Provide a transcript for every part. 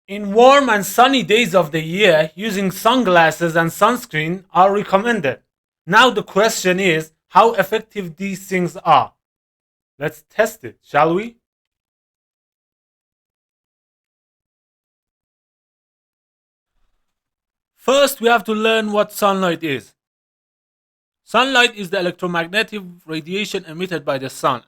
In warm and sunny days of the year, using sunglasses and sunscreen are recommended. Now the question is how effective these things are. Let's test it, shall we? First, we have to learn what sunlight is. Sunlight is the electromagnetic radiation emitted by the sun,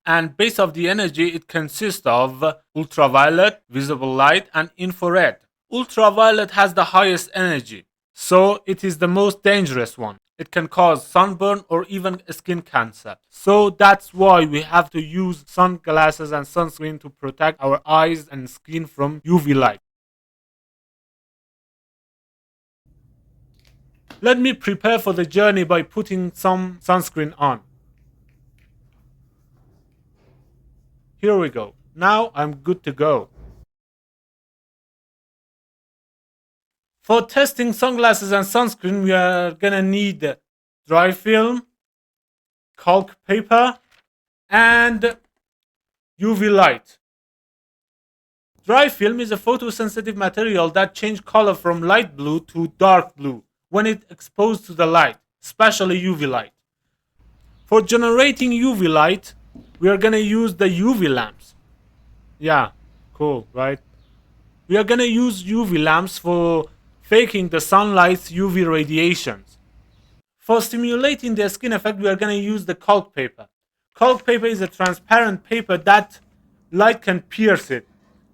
and base of the energy it consists of ultraviolet, visible light, and infrared. Ultraviolet has the highest energy, so it is the most dangerous one. It can cause sunburn or even skin cancer. So that's why we have to use sunglasses and sunscreen to protect our eyes and skin from UV light. Let me prepare for the journey by putting some sunscreen on. Here we go. Now I'm good to go. For testing sunglasses and sunscreen, we are gonna need dry film, calc paper, and UV light. Dry film is a photosensitive material that changes color from light blue to dark blue when it exposed to the light, especially UV light. For generating UV light, we are gonna use the UV lamps. Yeah, cool, right? We are gonna use UV lamps for faking the sunlight's UV radiations. For stimulating the skin effect, we are gonna use the calc paper. Calc paper is a transparent paper that light can pierce it,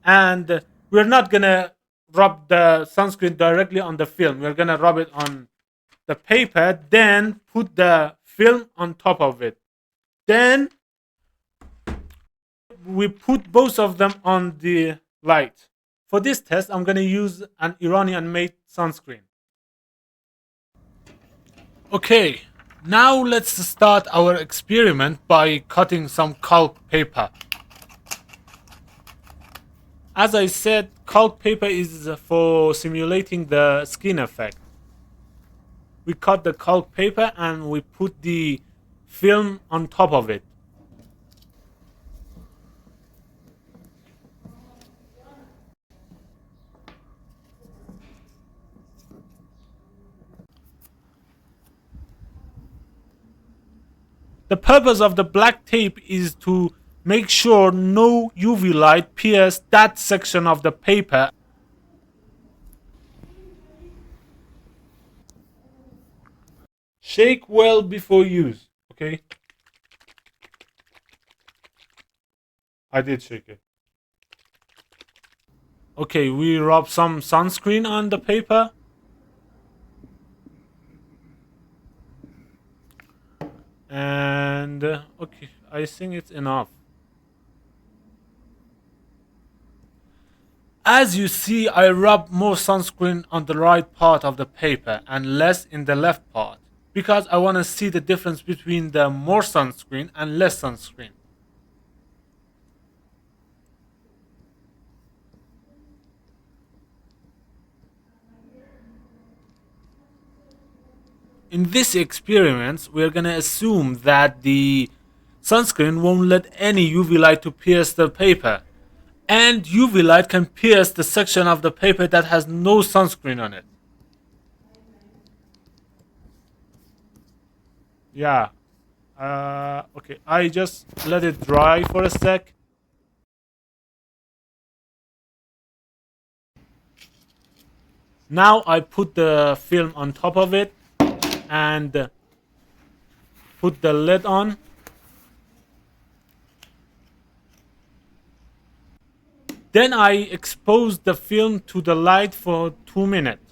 and we're not gonna rub the sunscreen directly on the film. We're gonna rub it on the paper, then put the film on top of it. Then we put both of them on the light. For this test, I'm gonna use an Iranian made sunscreen. Okay, now let's start our experiment by cutting some calc paper. As I said, calc paper is for simulating the skin effect. We cut the calc paper and we put the film on top of it. The purpose of the black tape is to make sure no UV light pierces that section of the paper. Shake well before use, okay? I did shake it. Okay, we rub some sunscreen on the paper. And okay, I think it's enough. As you see, I rub more sunscreen on the right part of the paper and less in the left part because I want to see the difference between the more sunscreen and less sunscreen. In this experiment, we're gonna assume that the sunscreen won't let any UV light to pierce the paper, and UV light can pierce the section of the paper that has no sunscreen on it. Yeah. Okay, I just let it dry for a sec. Now I put the film on top of it and put the lid on. Then I expose the film to the light for 2 minutes.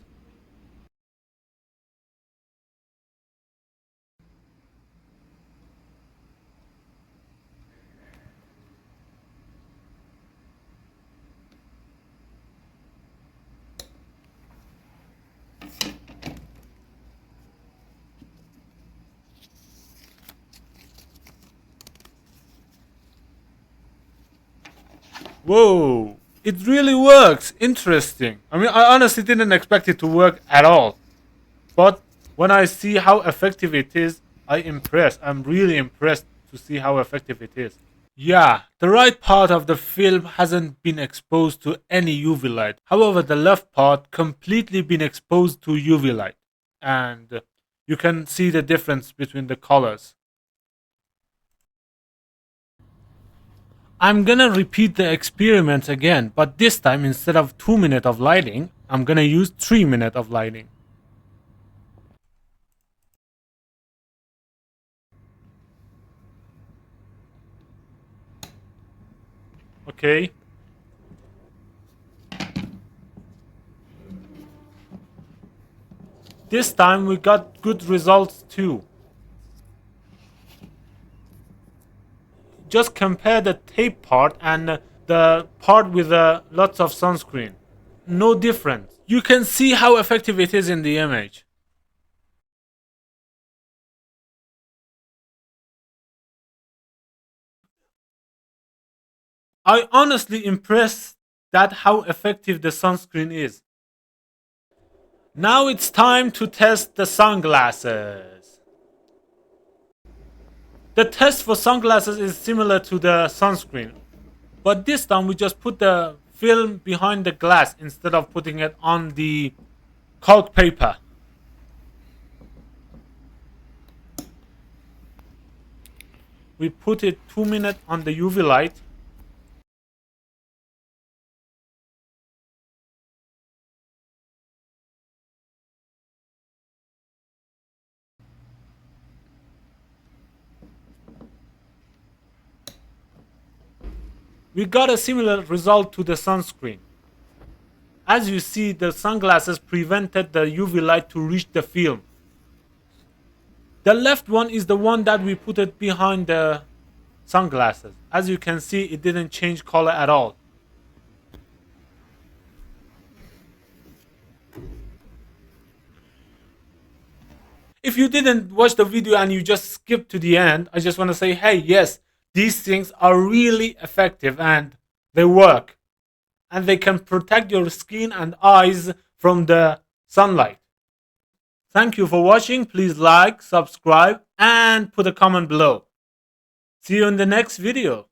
Whoa, it really works. Interesting. I mean, I honestly didn't expect it to work at all. But when I see how effective it is, I'm really impressed to see how effective it is. Yeah, the right part of the film hasn't been exposed to any UV light. However, the left part completely been exposed to UV light. And you can see the difference between the colors. I'm gonna repeat the experiment again, but this time instead of 2 minutes of lighting, I'm gonna use 3 minutes of lighting. Okay. This time we got good results too. Just compare the tape part and the part with lots of sunscreen. No difference. You can see how effective it is in the image. I honestly impressed that how effective the sunscreen is. Now it's time to test the sunglasses. The test for sunglasses is similar to the sunscreen, but this time we just put the film behind the glass instead of putting it on the calc paper. We put it 2 minutes on the UV light. We got a similar result to the sunscreen. As you see, the sunglasses prevented the UV light to reach the film. The left one is the one that we put it behind the sunglasses. As you can see, it didn't change color at all. If you didn't watch the video and you just skipped to the end, I just want to say, hey, yes, these things are really effective and they work. And they can protect your skin and eyes from the sunlight. Thank you for watching. Please like, subscribe, and put a comment below. See you in the next video.